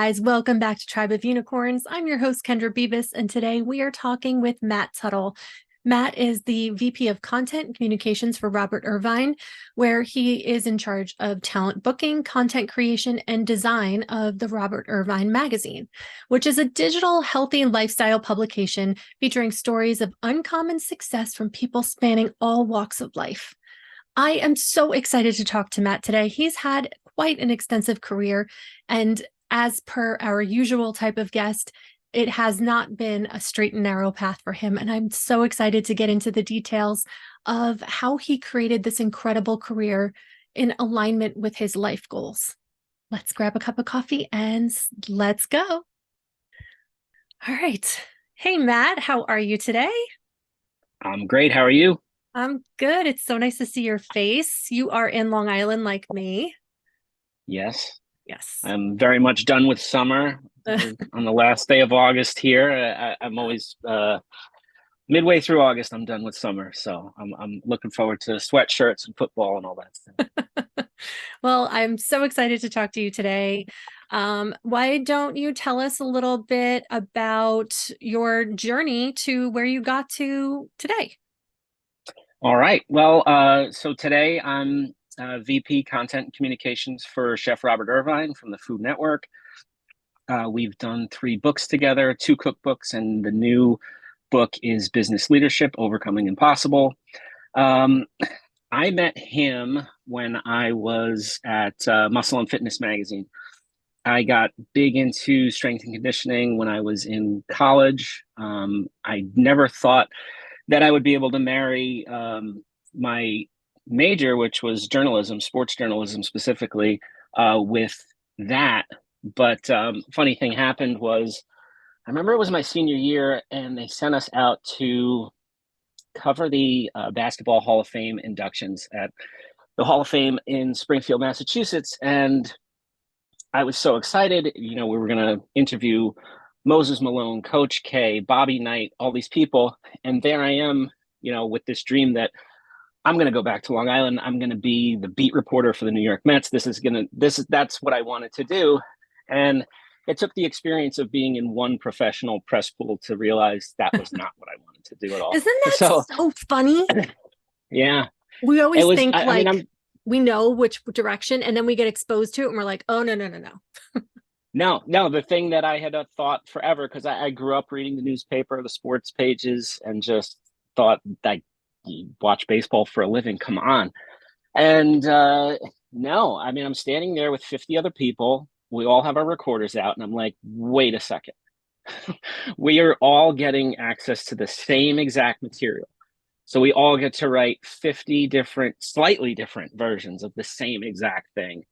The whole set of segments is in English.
guys, welcome back to Tribe of Unicorns. I'm your host, Kendra Beavis, and today we are talking with Matt Tuthill. Matt is the VP of Content and Communications for Robert Irvine, where he is in charge of talent booking, content creation, and design of the Robert Irvine magazine, which is a digital, healthy lifestyle publication featuring stories of uncommon success from people spanning all walks of life. I am so excited to talk to Matt today. He's had quite an extensive career, and as per our usual type of guest, it has not been a straight and narrow path for him. And I'm so excited to get into the details of how he created this incredible career in alignment with his life goals. Let's grab a cup of coffee and let's go. All right. Hey, Matt, how are you today? I'm great. How are you? I'm good. It's so nice to see your face. You are in Long Island like me. Yes. Yes. I'm very much done with summer. We're on the last day of August here. I'm always midway through August. I'm done with summer, so I'm looking forward to sweatshirts and football and all that stuff. Well, I'm so excited to talk to you today. Why don't you tell us a little bit about your journey to where you got to today? All right. Well, so today I'm VP Content and Communications for Chef Robert Irvine from the Food Network. We've done 3 books together, 2 cookbooks, and the new book is Business Leadership, Overcoming Impossible. I met him when I was at Muscle and Fitness magazine. I got big into strength and conditioning when I was in college. I never thought that I would be able to marry my major, which was journalism, sports journalism specifically, with that. But funny thing happened was, I remember it was my senior year, and they sent us out to cover the Basketball Hall of Fame inductions at the Hall of Fame in Springfield, Massachusetts. And I was so excited. We were going to interview Moses Malone, Coach K, Bobby Knight, all these people. And there I am, with this dream that I'm going to go back to Long Island. I'm going to be the beat reporter for the New York Mets. That's what I wanted to do. And it took the experience of being in one professional press pool to realize that was not what I wanted to do at all. Isn't that so funny? Yeah. We always think I mean, we know which direction, and then we get exposed to it and we're like, oh, no. No, the thing that I had thought forever, because I grew up reading the newspaper, the sports pages, and just thought that you watch baseball for a living. Come on. And no, I mean, I'm standing there with 50 other people. We all have our recorders out, and I'm like, wait a second. We are all getting access to the same exact material. So we all get to write 50 different, slightly different versions of the same exact thing.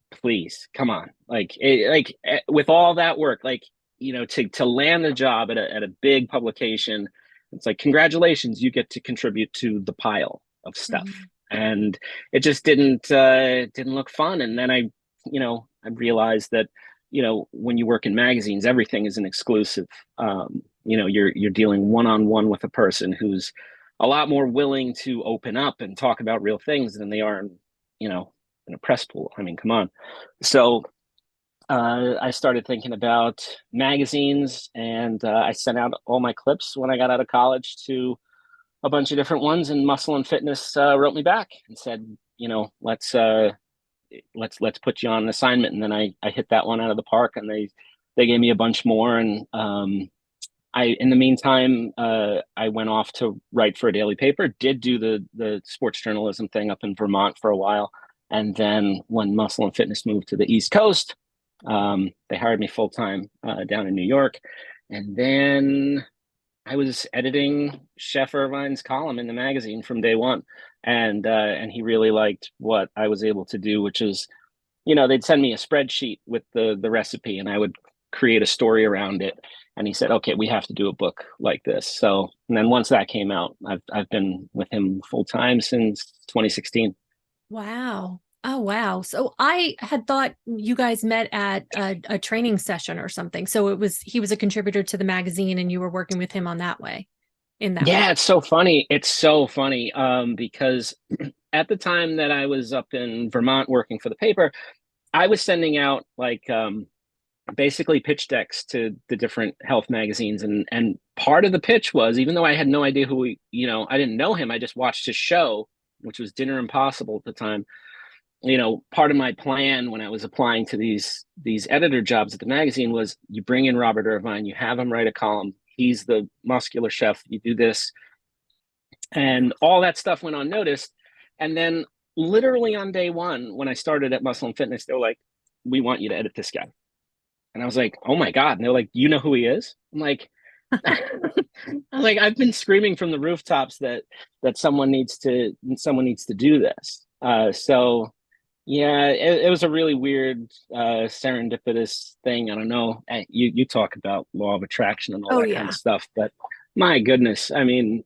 Please, come on. With all that work, to land a job at a big publication, it's like, congratulations, you get to contribute to the pile of stuff. Mm-hmm. And it just didn't look fun. And then I realized that, when you work in magazines, everything is an exclusive. You're dealing one-on-one with a person who's a lot more willing to open up and talk about real things than they are in a press pool. I mean, come on. So I started thinking about magazines, and I sent out all my clips when I got out of college to a bunch of different ones, and Muscle and Fitness wrote me back and said, let's put you on an assignment. And then I hit that one out of the park, and they gave me a bunch more. And in the meantime, I went off to write for a daily paper, did do the sports journalism thing up in Vermont for a while. And then when Muscle and Fitness moved to the East Coast, they hired me full-time down in New York. And then I was editing Chef Irvine's column in the magazine from day one. And he really liked what I was able to do, which is, they'd send me a spreadsheet with the recipe, and I would create a story around it. And he said, okay, we have to do a book like this. So, and then once that came out, I've been with him full time since 2016. Wow. Oh, wow. So I had thought you guys met at a training session or something. So he was a contributor to the magazine and you were working with him on that way. Yeah, it's so funny. It's so funny. Because at the time that I was up in Vermont working for the paper, I was sending out like basically pitch decks to the different health magazines, and part of the pitch was, even though I had no idea who I didn't know him, I just watched his show, which was Dinner Impossible at the time. Part of my plan when I was applying to these editor jobs at the magazine was, you bring in Robert Irvine, you have him write a column. He's the muscular chef. You do this, and all that stuff went unnoticed. And then, literally on day one, when I started at Muscle and Fitness, they were like, "We want you to edit this guy." And I was like, "Oh my God." And they're like, "You know who he is?" I'm like, I've been screaming from the rooftops that someone needs to do this. So yeah, it was a really weird serendipitous thing. I don't know. You talk about law of attraction and all Oh that kind yeah. of stuff, but my goodness, I mean,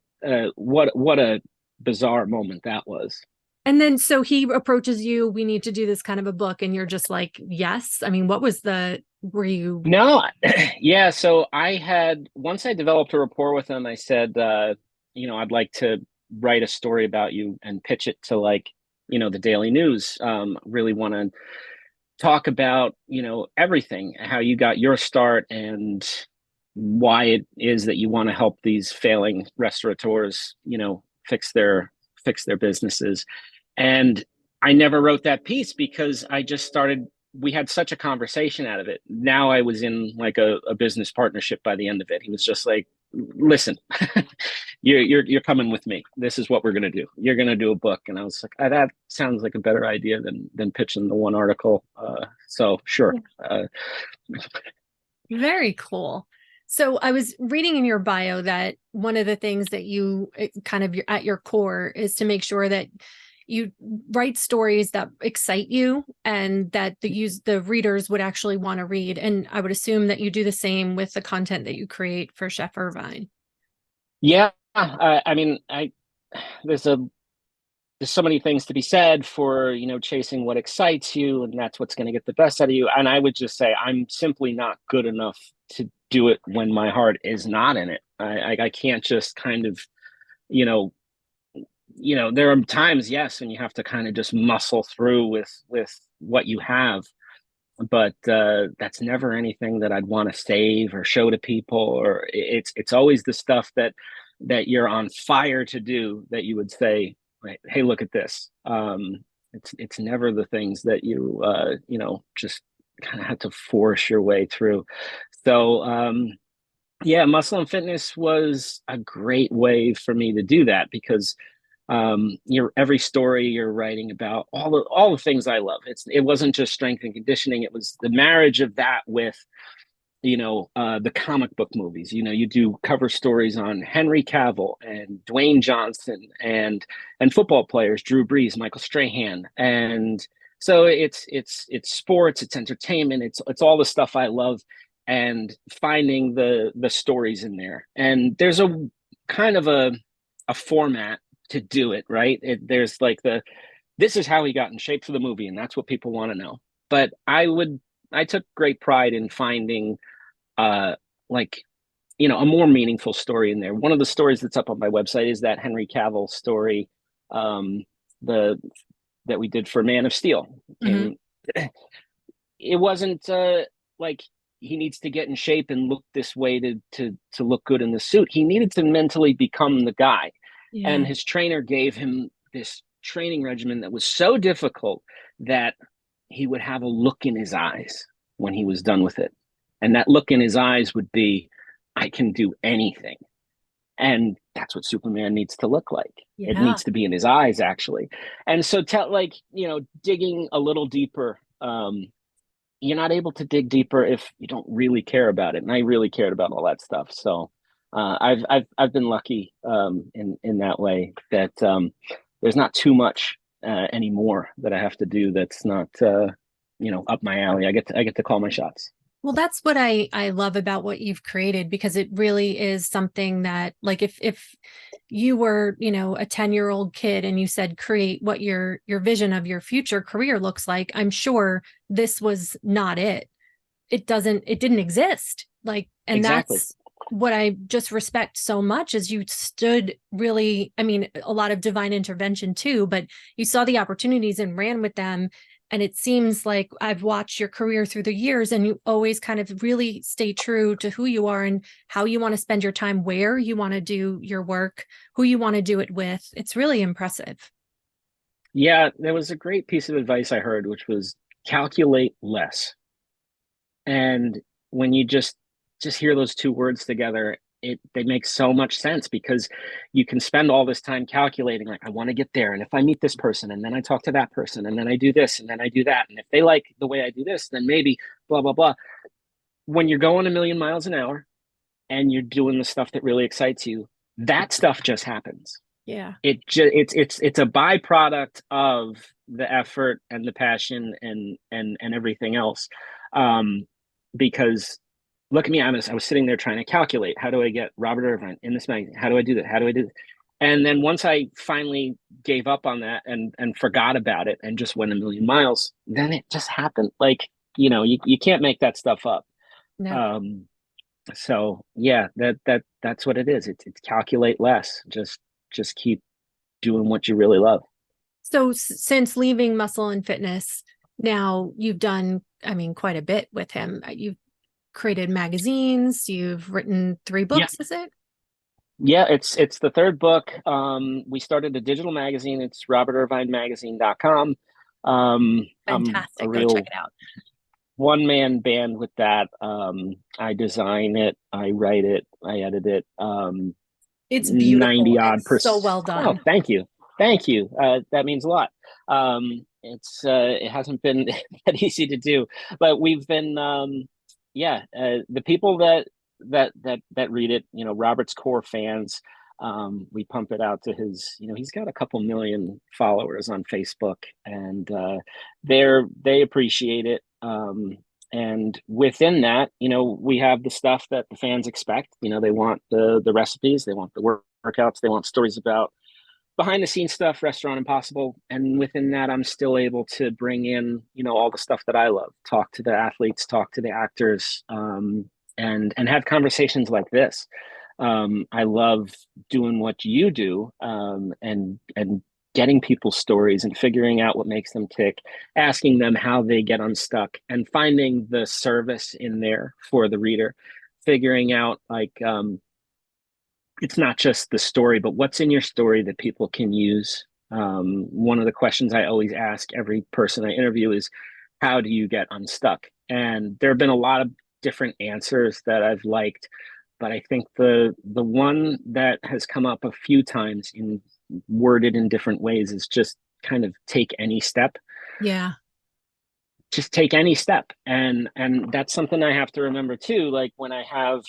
what a bizarre moment that was. And then so he approaches you, we need to do this kind of a book, and you're just like, yes. I mean, were you? No, yeah. So once I developed a rapport with him, I said, I'd like to write a story about you and pitch it to, like, the Daily News. Really want to talk about, everything, how you got your start and why it is that you want to help these failing restaurateurs, fix their businesses. And I never wrote that piece because I just started, we had such a conversation out of it. Now I was in like a business partnership by the end of it. He was just like, "Listen, you're coming with me. This is what we're gonna do. You're gonna do a book." And I was like, that sounds like a better idea than pitching the one article. So sure. Very cool. So I was reading in your bio that one of the things that you kind of at your core is to make sure that you write stories that excite you and that the readers would actually want to read. And I would assume that you do the same with the content that you create for Chef Irvine. Yeah, I mean, there's a there's so many things to be said for, chasing what excites you, and that's what's going to get the best out of you. And I would just say I'm simply not good enough to do it when my heart is not in it. I can't just kind of, you know, there are times, yes, when you have to kind of just muscle through with what you have, but that's never anything that I'd want to save or show to people. Or it's always the stuff that you're on fire to do, that you would say, right, "Hey, look at this." It's never the things that you just kind of have to force your way through. So yeah, Muscle and Fitness was a great way for me to do that, because every story you're writing about all the things I love. It wasn't just strength and conditioning. It was the marriage of that with the comic book movies. You do cover stories on Henry Cavill and Dwayne Johnson and football players, Drew Brees, Michael Strahan. And so it's sports, it's entertainment, it's all the stuff I love, and finding the stories in there. And there's a kind of a format to do it, right? There's like this is how he got in shape for the movie, and that's what people want to know. But I took great pride in finding like a more meaningful story in there. One of the stories that's up on my website is that Henry Cavill story, the that we did for Man of Steel. Mm-hmm. And it wasn't like he needs to get in shape and look this way to look good in the suit. He needed to mentally become the guy. Yeah. And his trainer gave him this training regimen that was so difficult that he would have a look in his eyes when he was done with it. And that look in his eyes would be, "I can do anything." And that's what Superman needs to look like. It Yeah. needs to be in his eyes, actually. And so, digging a little deeper, you're not able to dig deeper if you don't really care about it. And I really cared about all that stuff. So I've been lucky in that way, that there's not too much anymore that I have to do that's not up my alley. I get to call my shots. Well, that's what I love about what you've created, because it really is something that, like, if you were, a 10-year-old kid and you said create what your vision of your future career looks like, I'm sure this was not it. It didn't exist. Like, and Exactly. that's what I just respect so much, is you stood really, I mean, a lot of divine intervention too, but you saw the opportunities and ran with them, And it seems like I've watched your career through the years, and you always kind of really stay true to who you are and how you want to spend your time, where you want to do your work, who you want to do it with. It's really impressive. Yeah, there was a great piece of advice I heard, which was calculate less. And when you just hear those two words together, they make so much sense because you can spend all this time calculating, like, I want to get there, and if I meet this person, and then I talk to that person, and then I do this, and then I do that, and if they like the way I do this, then maybe blah blah blah. When you're going a million miles an hour and you're doing the stuff that really excites you, that stuff just happens. Yeah. It's a byproduct of the effort and the passion and everything else. Because look at me, I was sitting there trying to calculate, how do I get Robert Irvine in this magazine? How do I do that? How do I do that? And then once I finally gave up on that and forgot about it and just went a million miles, then it just happened. Like, you can't make that stuff up. No. So yeah, that's what it is. It's calculate less. Just keep doing what you really love. So since leaving Muscle and Fitness, now you've done, I mean, quite a bit with him. You've created magazines, you've written 3 Yeah. books, is it? Yeah, it's the third book. We started a digital magazine. It's robertirvinemagazine.com. I'm a Fantastic. Go check real it out. one-man band with that. I design it, I write it, I edit it. It's beautiful. 90 odd It's so percent. well Oh, done. thank you. Thank you. That means a lot. It hasn't been that easy to do, but we've been, yeah, the people that read it, Robert's core fans, we pump it out to his, he's got a couple million followers on Facebook, and they appreciate it. And within that, we have the stuff that the fans expect. They want the recipes, they want the workouts, they want stories about behind the scenes stuff, Restaurant Impossible. And within that, I'm still able to bring in, all the stuff that I love, talk to the athletes, talk to the actors, and have conversations like this. I love doing what you do, and getting people's stories and figuring out what makes them tick, asking them how they get unstuck, and finding the service in there for the reader, figuring out, like, it's not just the story, but what's in your story that people can use. One of the questions I always ask every person I interview is, how do you get unstuck? And there have been a lot of different answers that I've liked, but I think the one that has come up a few times in worded in different ways is just kind of take any step. Yeah. Just take any step. And that's something I have to remember too. Like when I have,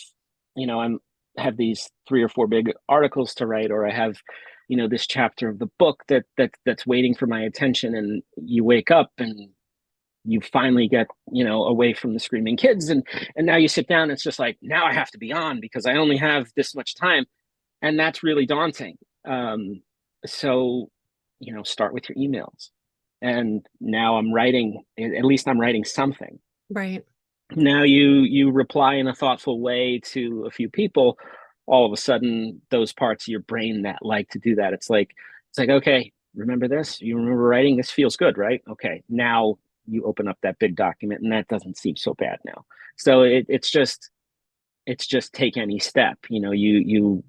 I'm have these 3 or 4 big articles to write, or I have, this chapter of the book that's waiting for my attention, and you wake up and you finally get, away from the screaming kids, and now you sit down, it's just like, now I have to be on because I only have this much time. And that's really daunting. So, start with your emails. And now I'm writing, at least I'm writing something. Right. Now you reply in a thoughtful way to a few people. All of a sudden, those parts of your brain that like to do that, it's like, okay, remember this? You remember writing? This feels good, right? Okay, now you open up that big document, and that doesn't seem so bad now. So it's just take any step. You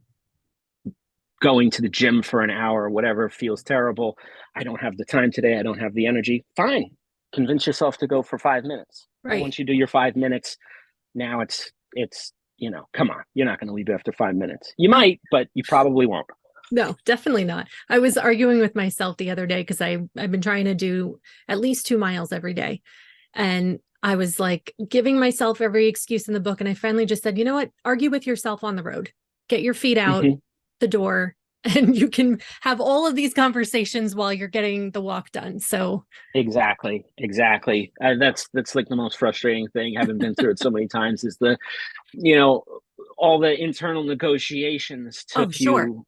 going to the gym for an hour, whatever feels terrible. I don't have the time today. I don't have the energy. Fine. Convince yourself to go for 5 minutes. And Right. once you do your 5 minutes, now it's, come on, you're not going to leave after 5 minutes. You might, but you probably won't. No, definitely not. I was arguing with myself the other day because I've been trying to do at least 2 miles every day. And I was like giving myself every excuse in the book. And I finally just said, you know what? Argue with yourself on the road. Get your feet out the door, and you can have all of these conversations while you're getting the walk done. So Exactly. That's like the most frustrating thing. Having been through it so many times, is the, all the internal negotiations oh, took sure. you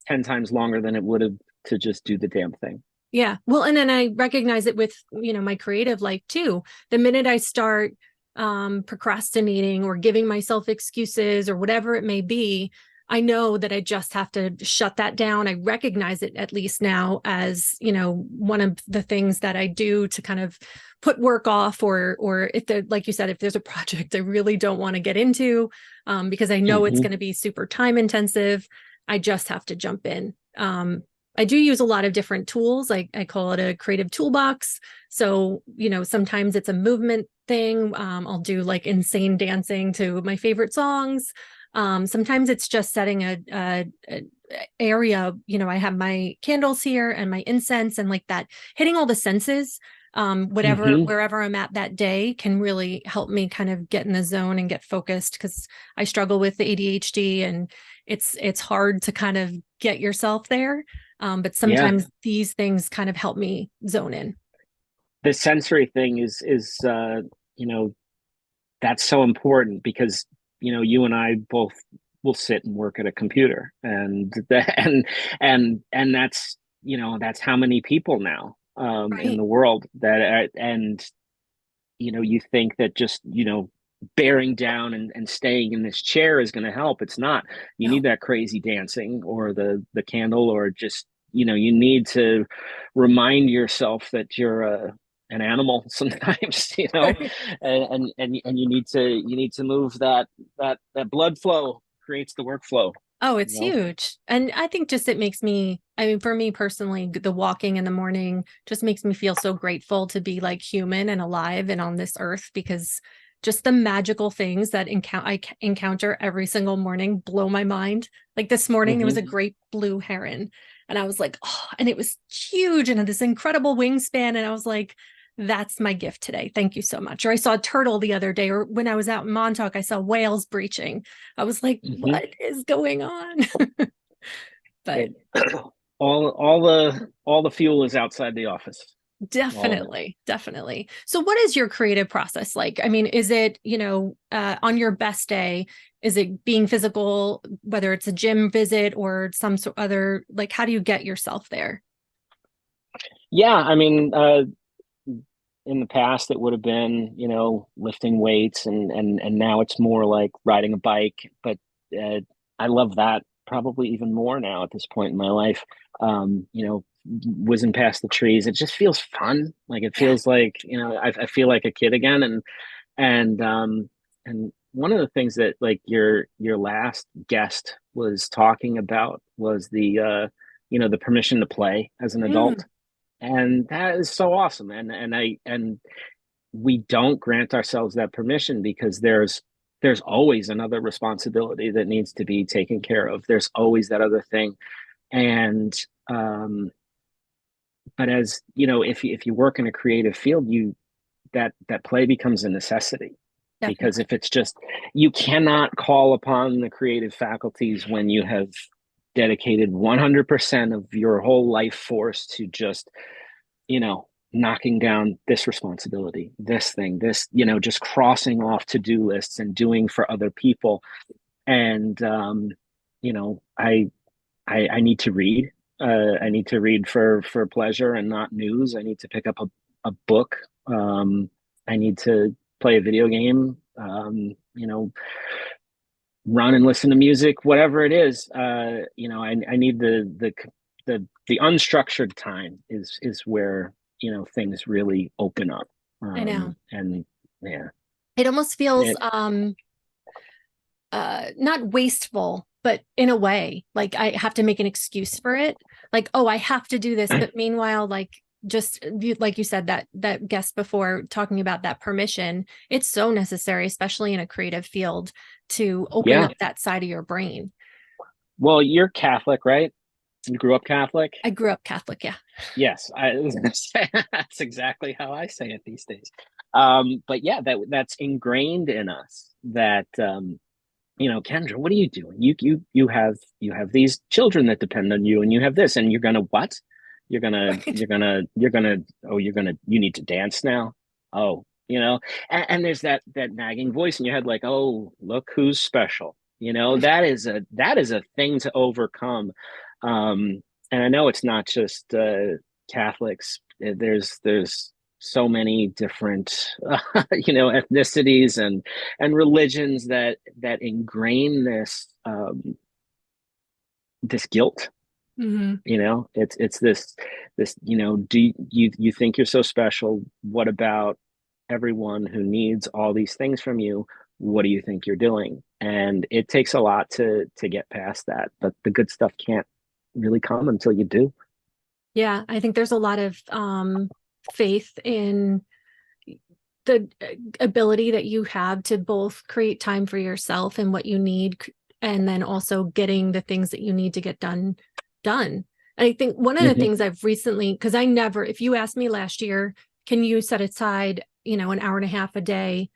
10 times longer than it would have to just do the damn thing. Yeah. Well, and then I recognize it with, my creative life too. The minute I start procrastinating or giving myself excuses or whatever it may be, I know that I just have to shut that down. I recognize it at least now as, one of the things that I do to kind of put work off, or if there, like you said, if there's a project I really don't want to get into, because I know it's Hmm. going to be super time intensive, I just have to jump in. I do use a lot of different tools. I call it a creative toolbox. So, sometimes it's a movement thing. I'll do like insane dancing to my favorite songs. Sometimes it's just setting a area. I have my candles here and my incense, and like that, hitting all the senses, whatever, Hmm. wherever I'm at that day, can really help me kind of get in the zone and get focused, because I struggle with the ADHD, and it's hard to kind of get yourself there. But Yeah. sometimes these things kind of help me zone in. The sensory thing is you know, that's so important because, you and I both will sit and work at a computer, and and that's, that's how many people now in Right. the world that and you think that just, bearing down and staying in this chair is going to help. It's not. You No. need that crazy dancing or the candle, or just, you need to remind yourself that you're an animal sometimes, and you need to move that blood flow creates the workflow, Oh, you it's know. huge. And I think just it makes me, I mean, for me personally, the walking in the morning just makes me feel so grateful to be like human and alive and on this earth, because just the magical things that encounter every single morning blow my mind. Like this morning, there was a Hmm. great blue heron, and I was like, oh, and it was huge and had this incredible wingspan. And I was like, that's my gift today. Thank you so much. Or I saw a turtle the other day, or when I was out in Montauk, I saw whales breaching. I was like, Hmm. what is going on? But It all the fuel is outside the office, all of it. definitely, definitely. So what is your creative process like? I mean, is it, on your best day, is it being physical, whether it's a gym visit or some sort other, like, how do you get yourself there? Yeah, I mean, in the past it would have been, lifting weights, and now it's more like riding a bike. But uh, I love that probably even more now at this point in my life. Whizzing past the trees, it just feels fun. Like it Yeah. feels like, I feel like a kid again. And one of the things that, like, your last guest was talking about was the permission to play as an Mm, adult, and that is so awesome. And we don't grant ourselves that permission because there's always another responsibility that needs to be taken care of. There's always that other thing. And um but as you know, if you work in a creative field, you that play becomes a necessity. Because definitely. if it's just, you cannot call upon the creative faculties when you have dedicated 100% of your whole life force to just, knocking down this responsibility, this thing, this, just crossing off to-do lists and doing for other people. And I need to read. I need to read for pleasure and not news. I need to pick up a book. I need to play a video game. Run and listen to music, whatever it is. I need the unstructured time is where, things really open up. I know. And yeah, It almost feels it, not wasteful, but in a way, like I have to make an excuse for it. Like, oh, I have to do this. But meanwhile, like, just like you said, that guest before, talking about that permission, it's so necessary, especially in a creative field, to open yeah. up that side of your brain. Well, you're Catholic, right? You grew up Catholic? I grew up Catholic, yeah. Yes, I was gonna say that's exactly how I say it these days. But yeah, that's ingrained in us that, Kendra, what are you doing? You have these children that depend on you, and you have this, and you're gonna what? Right. You need to dance now. Oh, and there's that nagging voice in your head, like, oh, look who's special. That is a thing to overcome. And I know it's not just Catholics. There's so many different ethnicities and religions that ingrain this, this guilt. Hmm. It's this, do you think you're so special? What about everyone who needs all these things from you? What do you think you're doing? And it takes a lot to get past that, but the good stuff can't really come until you do. Yeah, I think there's a lot of faith in the ability that you have to both create time for yourself and what you need, and then also getting the things that you need to get done. And I think one of the Hmm. things I've recently, because I never, if you asked me last year, can you set aside, an hour and a half a day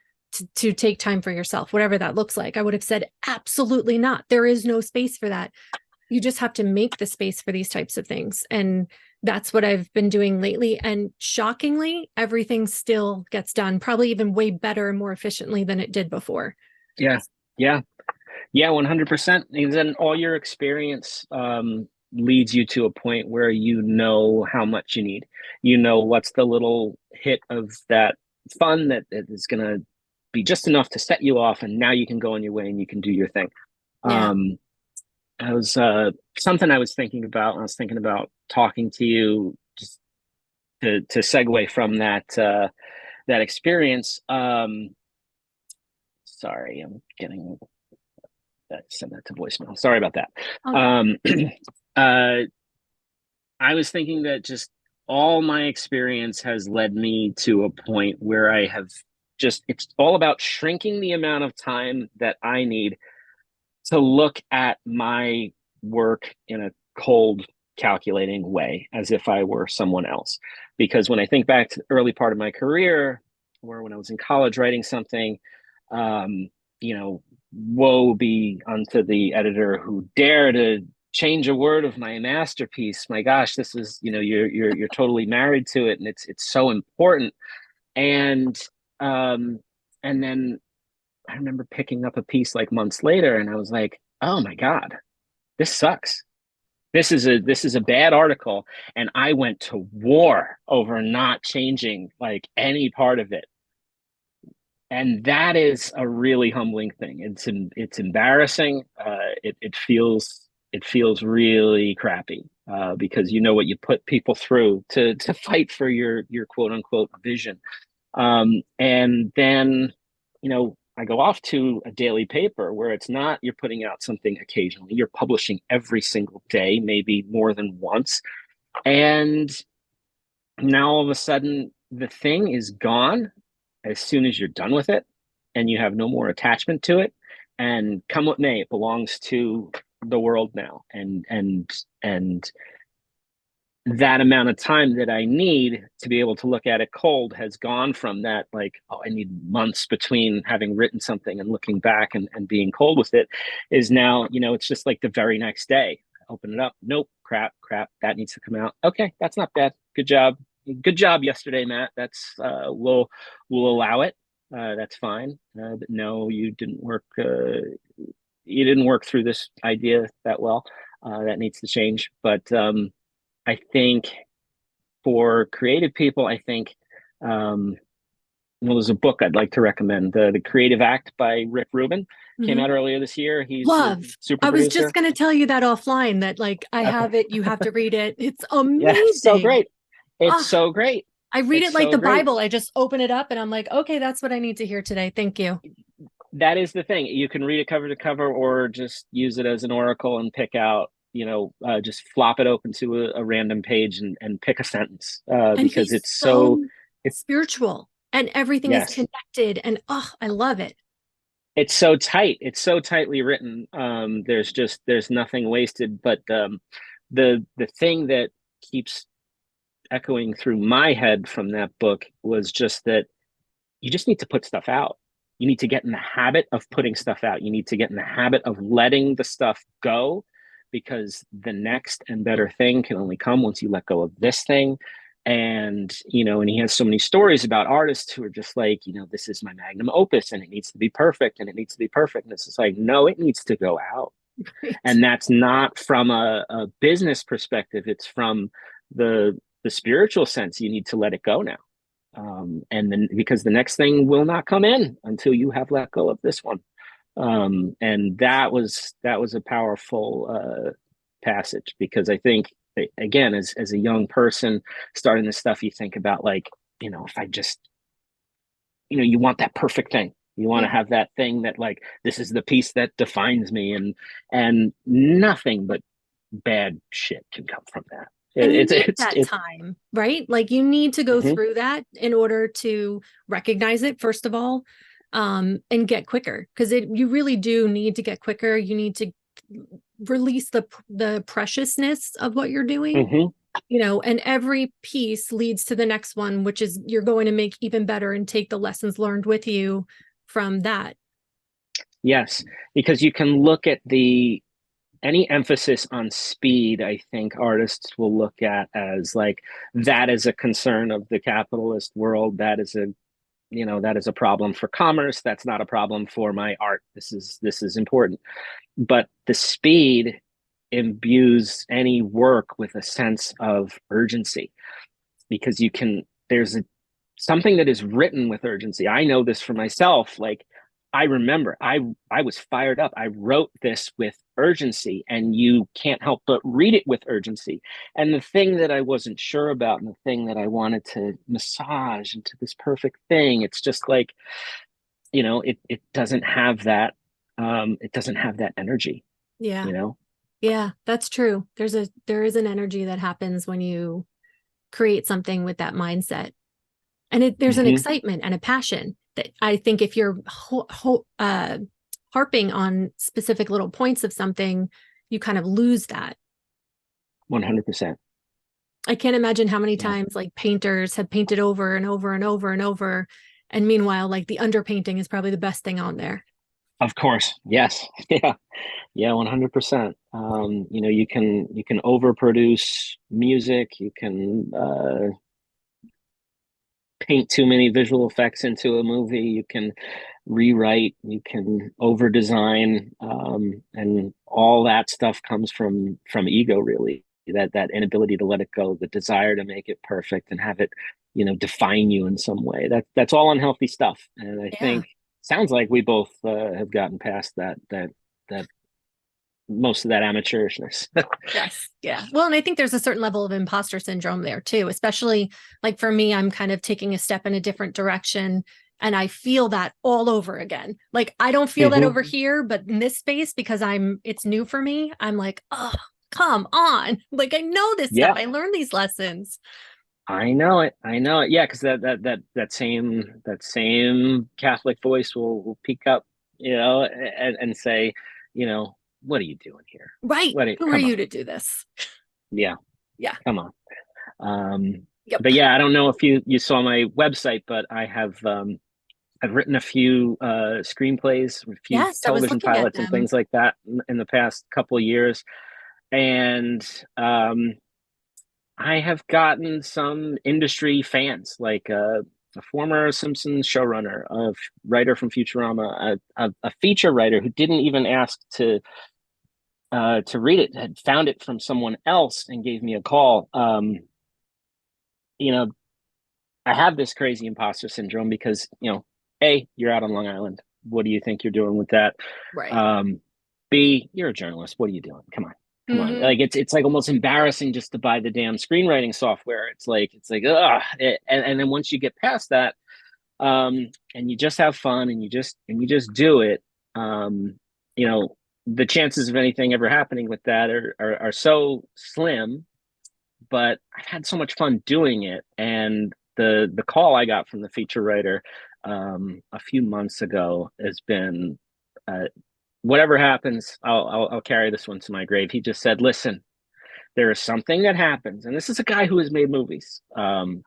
to take time for yourself, whatever that looks like, I would have said absolutely not. There is no space for that. You just have to make the space for these types of things. And that's what I've been doing lately. And shockingly, everything still gets done, probably even way better and more efficiently than it did before. Yeah, yeah, yeah, 100%. And then all your experience leads you to a point where you know how much you need. You know what's the little hit of that fun that is going to be just enough to set you off, and now you can go on your way and you can do your thing. Yeah. Um, I was something I was thinking about. I was thinking about talking to you just to segue from that experience. Sorry, I'm getting that. Send that to voicemail. Sorry about that. Okay. Um, uh, I was thinking that just all my experience has led me to a point where I have just, it's all about shrinking the amount of time that I need to look at my work in a cold, calculating way, as if I were someone else. Because when I think back to the early part of my career, or when I was in college writing something, um, woe be unto the editor who dare to change a word of my masterpiece. My gosh, this is, you're totally married to it, and it's so important. And um, and then I remember picking up a piece like months later, and I was like, "Oh my God, this sucks. This is a bad article." And I went to war over not changing like any part of it. And that is a really humbling thing. It's embarrassing. It feels really crappy because you know what you put people through to fight for your quote unquote vision. And then, I go off to a daily paper where it's not you're putting out something occasionally, you're publishing every single day, maybe more than once. And now all of a sudden, the thing is gone as soon as you're done with it, and you have no more attachment to it. And come what may, it belongs to the world now. And that amount of time that I need to be able to look at it cold has gone from that, like, oh, I need months between having written something and looking back and being cold with it, is now, it's just like the very next day. I open it up. Nope, crap, that needs to come out. Okay, that's not bad. Good job. Good job yesterday, Matt. That's we'll allow it. That's fine. But no, you didn't work through this idea that well. That needs to change. But I think for creative people, I think there's a book I'd like to recommend. The Creative Act by Rick Rubin came Hmm. out earlier this year. He's the Love. super I was producer. just going to tell you that offline that like I Okay. have it, you have to read it. It's Yeah, it's so amazing. great. It's Ah, so great. I read It's it like so the great. Bible. I just open it up and I'm like, okay, that's what I need to hear today. Thank you. That is the thing. You can read it cover to cover, or just use it as an oracle and pick out, just flop it open to a random page and pick a sentence And because he's it's so, so it's, spiritual and everything is yes, connected. And oh, I love it. it's so tight. It's so tightly written. There's nothing wasted. But the thing that keeps echoing through my head from that book was just that you just need to put stuff out. You need to get in the habit of putting stuff out. You need to get in the habit of letting the stuff go, because the next and better thing can only come once you let go of this thing. And he has so many stories about artists who are just like, this is my magnum opus and it needs to be perfect and it needs to be perfect. And it's just like, no, it needs to go out. Right. And that's not from a business perspective. It's from the spiritual sense. You need to let it go now. And then, because the next thing will not come in until you have let go of this one. And that was a passage, because I think, again, as a young person starting this stuff, you think about like, if I just, you want that perfect thing. You want to have that thing that like, this is the piece that defines me, and nothing but bad shit can come from that. And you need that time, right? Like you need to go through that in order to recognize it, first of all, and get quicker, because you really do need to get quicker. You need to release the preciousness of what you're doing, and every piece leads to the next one, which is you're going to make even better and take the lessons learned with you from that. Yes, because you can look at any emphasis on speed. I think artists will look at as like, that is a concern of the capitalist world. That is a problem for commerce. That's not a problem for my art. This is important. But the speed imbues any work with a sense of urgency, because there's something that is written with urgency. I know this for myself. Like, I remember I was fired up. I wrote this with urgency, and you can't help but read it with urgency. And the thing that I wasn't sure about, and the thing that I wanted to massage into this perfect thing, it's just like, it doesn't have that, it doesn't have that energy. Yeah. Yeah, that's true. There is an energy that happens when you create something with that mindset. And there's an excitement and a passion that I think if you're harping on specific little points of something, you kind of lose that. 100%. I can't imagine how many times like painters have painted over and over and over and over. And meanwhile, like the underpainting is probably the best thing on there. Of course. Yes. Yeah. 100%. You can overproduce music. You can paint too many visual effects into a movie. You can rewrite. You can over design, and all that stuff comes from ego. Really, that inability to let it go, the desire to make it perfect and have it, define you in some way. That's all unhealthy stuff. And I think sounds like we both have gotten past that most of that amateurishness. Yes. Yeah. Well, and I think there's a certain level of imposter syndrome there too, especially like for me, I'm kind of taking a step in a different direction, and I feel that all over again. Like I don't feel that over here, but in this space, because it's new for me, I'm like, oh, come on. Like I know this stuff. I learned these lessons. I know it. Yeah, because that same Catholic voice will peek up, and say, what are you doing here? Right. Who are you to do this? Yeah. Come on. Yep. But yeah, I don't know if you saw my website, but I've written a few screenplays, a few television pilots and things like that in the past couple of years. And I have gotten some industry fans, like a former Simpsons showrunner, a writer from Futurama, a feature writer who didn't even ask to read it, had found it from someone else and gave me a call. I have this crazy imposter syndrome because, A, you're out on Long Island. What do you think you're doing with that? Right. B, you're a journalist. What are you doing? Come on. Like it's like almost embarrassing just to buy the damn screenwriting software. It's like, ugh. And then once you get past that, and you just have fun and you just do it, the chances of anything ever happening with that are so slim. But I've had so much fun doing it. And the call I got from the feature writer a few months ago has been, whatever happens, I'll carry this one to my grave. He just said, listen, there is something that happens. And this is a guy who has made movies. And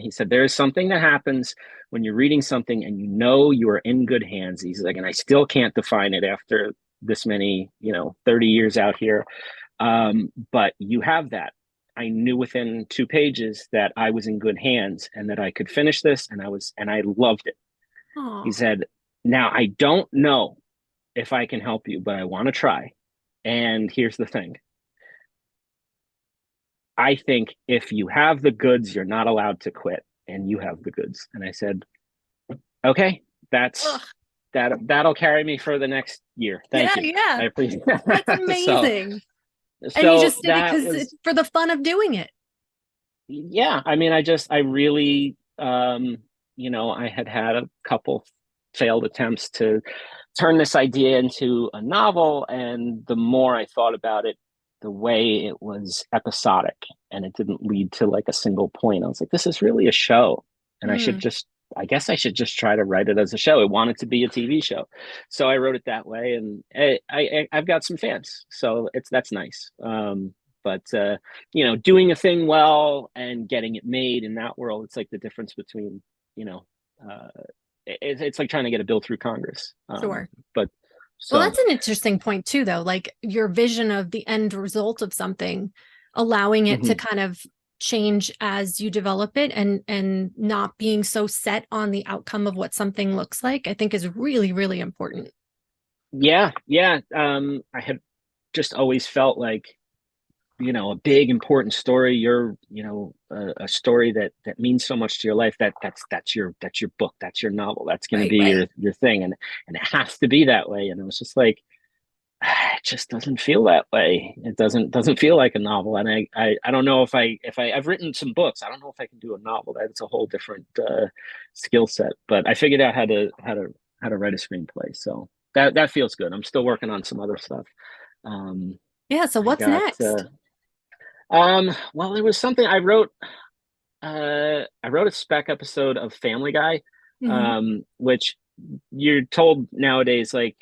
he said, there is something that happens when you're reading something and you are in good hands. He's like, and I still can't define it after this many, 30 years out here. But you have that. I knew within 2 pages that I was in good hands and that I could finish this, and I loved it. Aww. He said, now I don't know if I can help you, but I want to try. And here's the thing. I think if you have the goods, you're not allowed to quit, and you have the goods. And I said, okay, that'll carry me for the next year. Thank you. Yeah. I appreciate it. That's amazing. And you So just did it that because it's was, for the fun of doing it. yeah, I mean, I really, I had a couple failed attempts to turn this idea into a novel. And the more I thought about it, the way it was episodic and it didn't lead to like a single point, I was like, this is really a show. And Mm, I guess I should just try to write it as a show. It wanted to be a TV show. So I wrote it that way. And I've got some fans. So that's nice. But doing a thing well and getting it made in that world, it's like the difference between, you know, uh, it's like trying to get a bill through Congress. sure. But Well, so that's an interesting point too, though. Like your vision of the end result of something, allowing it to mhm. kind of change as you develop it and not being so set on the outcome of what something looks like, I think is really, really important. Yeah, yeah. I had just always felt like, a big important story, a story that means so much to your life, that's your book, that's your novel, that's going to Right, be right. your thing, and it has to be that way. And it was just like, it just doesn't feel that way. It doesn't feel like a novel. And I don't know if I've written some books. I don't know if I can do a novel. That's a whole different skill set. But I figured out how to write a screenplay. So that feels good. I'm still working on some other stuff. Um, Yeah. So I what's got next? well, there was something I wrote. I wrote a spec episode of Family Guy, Hmm. which you're told nowadays, like,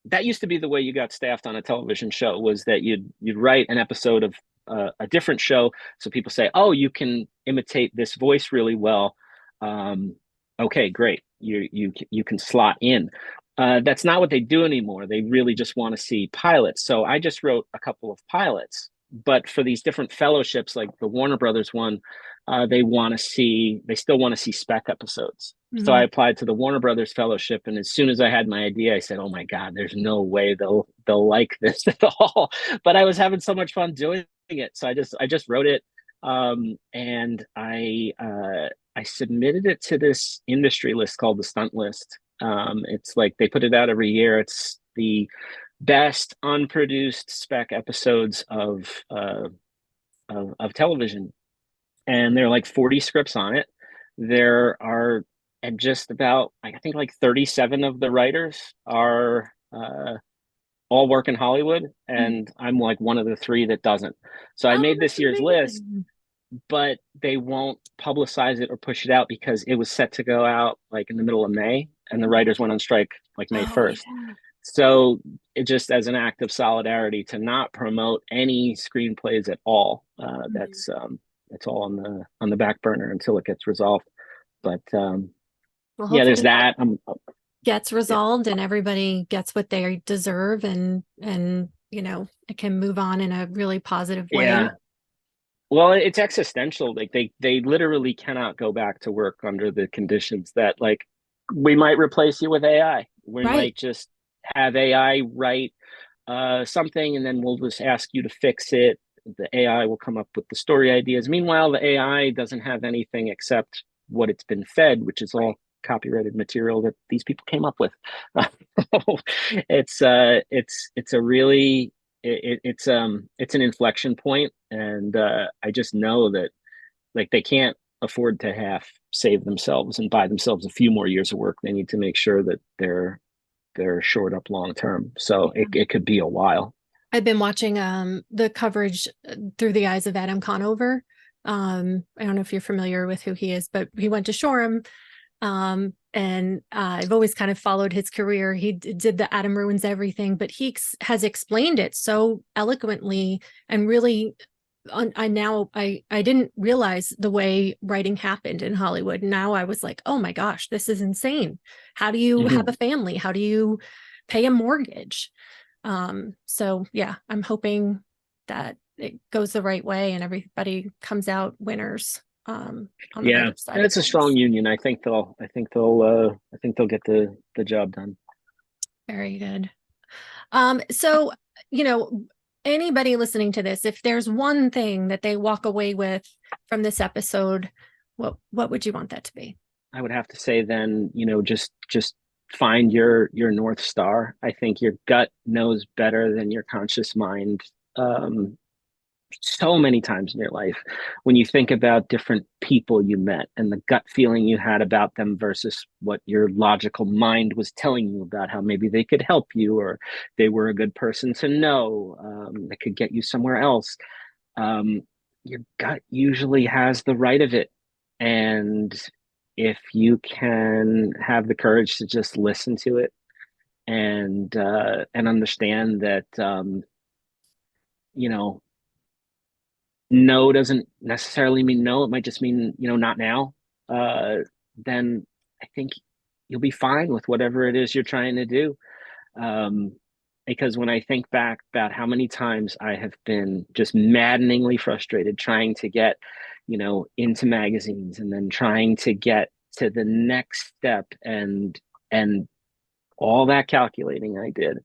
that used to be the way you got staffed on a television show, was that you'd write an episode of a different show, so people say, oh, you can imitate this voice really well. um, okay, great, you can slot in. That's not what they do anymore. They really just want to see pilots. So I just wrote a couple of pilots, but for these different fellowships, like the Warner Brothers one, they still want to see spec episodes. So I Hmm. applied to the Warner Brothers Fellowship, and as soon as I had my idea, I said, "Oh my God, there's no way they'll like this at all." But I was having so much fun doing it, so I just wrote it, and I submitted it to this industry list called the Stunt List. It's like they put it out every year. It's the best unproduced spec episodes of television, and there are like 40 scripts on it. There are, and just about, I think, like 37 of the writers are all work in Hollywood, and I'm like one of the three that doesn't. So I Oh, made this that's year's list, amazing. but they won't publicize it or push it out because it was set to go out like in the middle of May, and the writers went on strike like May Oh, 1st. yeah. So it just, as an act of solidarity, to not promote any screenplays at all. Mhm. That's all on the back burner until it gets resolved. But Well, yeah, there's hopefully that that. gets Yeah, resolved and everybody gets what they deserve and it can move on in a really positive way. yeah. Well, it's existential. Like they literally cannot go back to work under the conditions that, like, we might replace you with AI. We Right. might just have AI write something, and then we'll just ask you to fix it. The AI will come up with the story ideas. Meanwhile, the AI doesn't have anything except what it's been fed, which is all copyrighted material that these people came up with. It's a really it's an inflection point, and I just know that, like, they can't afford to half save themselves and buy themselves a few more years of work. They need to make sure that they're shored up long term. So Yeah. it could be a while. I've been watching the coverage through the eyes of Adam Conover. I don't know if you're familiar with who he is, but he went to Shoreham. And I've always kind of followed his career. He did the Adam Ruins Everything, but has explained it so eloquently and really. I didn't realize the way writing happened in Hollywood. Now I was like, oh my gosh, this is insane. How do you have a Mhm. family? How do you pay a mortgage? So yeah, I'm hoping that it goes the right way and everybody comes out winners on the Yeah, writer's side and of it's a strong things. union. I think they'll get the job done. Very good. So you know, anybody listening to this, if there's one thing that they walk away with from this episode, what would you want that to be? I would have to say then, just find your North Star. I think your gut knows better than your conscious mind. so many times in your life when you think about different people you met and the gut feeling you had about them versus what your logical mind was telling you about how maybe they could help you or they were a good person to know, that could get you somewhere else. um, your gut usually has the right of it. And if you can have the courage to just listen to it and understand that, you know, no doesn't necessarily mean no. It might just mean, not now. Uh, then I think you'll be fine with whatever it is you're trying to do. Um, because when I think back about how many times I have been just maddeningly frustrated trying to get, into magazines and then trying to get to the next step and all that calculating I did,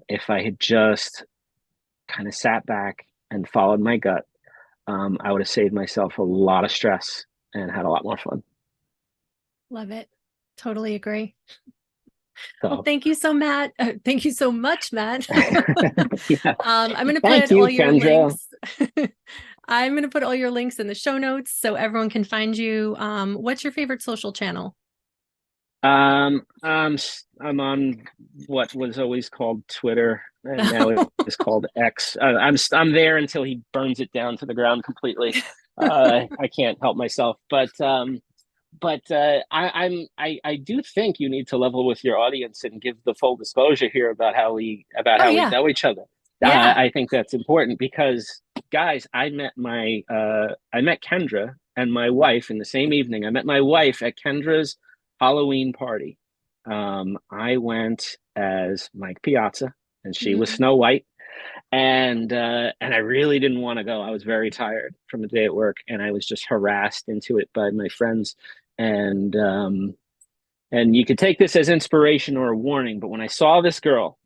if I had just kind of sat back and followed my gut, I would have saved myself a lot of stress and had a lot more fun. Love it. Totally agree. Well, So, thank you so Matt. Thank you so much, Matt. yeah. I'm going to Thank put you, all your Kendra. links. I'm going to put all your links in the show notes so everyone can find you. What's your favorite social channel? I'm on what was always called Twitter, and now it is called X. I'm there until he burns it down to the ground completely. I can't help myself, but I do think you need to level with your audience and give the full disclosure here about Oh, how we yeah. know each other. Yeah. I think that's important because, guys, I met Kendra and my wife in the same evening. I met my wife at Kendra's Halloween party. I went as Mike Piazza and she was Mhm. Snow White, and I really didn't want to go. I was very tired from the day at work, and I was just harassed into it by my friends. And and you could take this as inspiration or a warning, but when I saw this girl,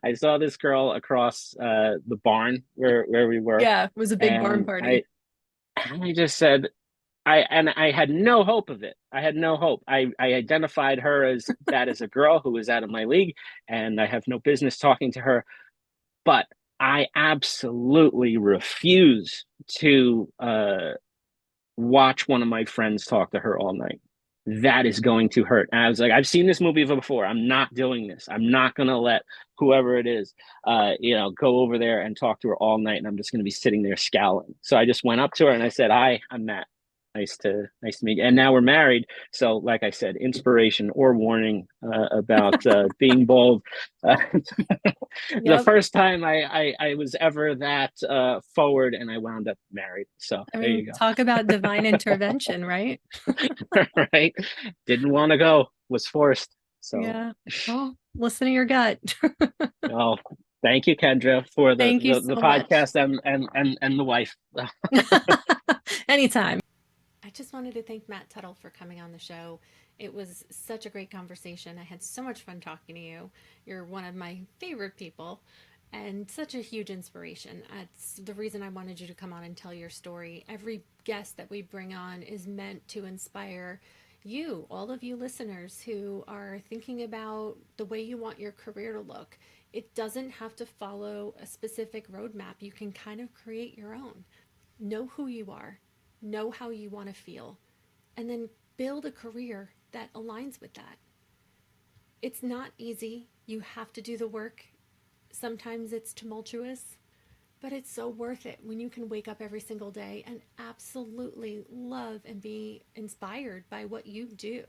I saw this girl across the barn where we were, Yeah. It was a big barn and party. I just said, I had no hope of it. I had no hope. I identified her as that as a girl who was out of my league, and I have no business talking to her. But I absolutely refuse to watch one of my friends talk to her all night. That is going to hurt. And I was like, I've seen this movie before. I'm not doing this. I'm not going to let whoever it is, go over there and talk to her all night. And I'm just going to be sitting there scowling. So I just went up to her and I said, "Hi, I'm Matt. Nice to meet you." And now we're married. So, like I said, inspiration or warning about being bold. Uh, the Yep. first time I was ever that forward, and I wound up married. So I there mean, you go. talk about divine intervention, right? Right? Didn't want to go, was forced. So, Yeah. Well, listen to your gut. oh, thank you, Kendra, for the Thank you the, the so much. podcast and the wife. Anytime. I just wanted to thank Matt Tuthill for coming on the show. It was such a great conversation. I had so much fun talking to you. You're one of my favorite people and such a huge inspiration. That's the reason I wanted you to come on and tell your story. Every guest that we bring on is meant to inspire you, all of you listeners who are thinking about the way you want your career to look. It doesn't have to follow a specific roadmap. You can kind of create your own. Know who you are, know how you want to feel, and then build a career that aligns with that. It's not easy. You have to do the work. Sometimes it's tumultuous, but it's so worth it when you can wake up every single day and absolutely love and be inspired by what you do.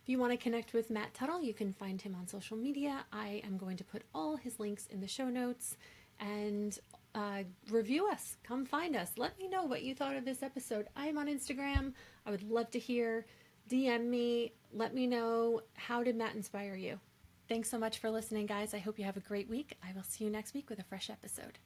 If you want to connect with Matt Tuthill, you can find him on social media. I am going to put all his links in the show notes. And review us. Come find us. Let me know what you thought of this episode. I am on Instagram. I would love to hear. DM me. Let me know, how did Matt inspire you? Thanks so much for listening, guys. I hope you have a great week. I will see you next week with a fresh episode.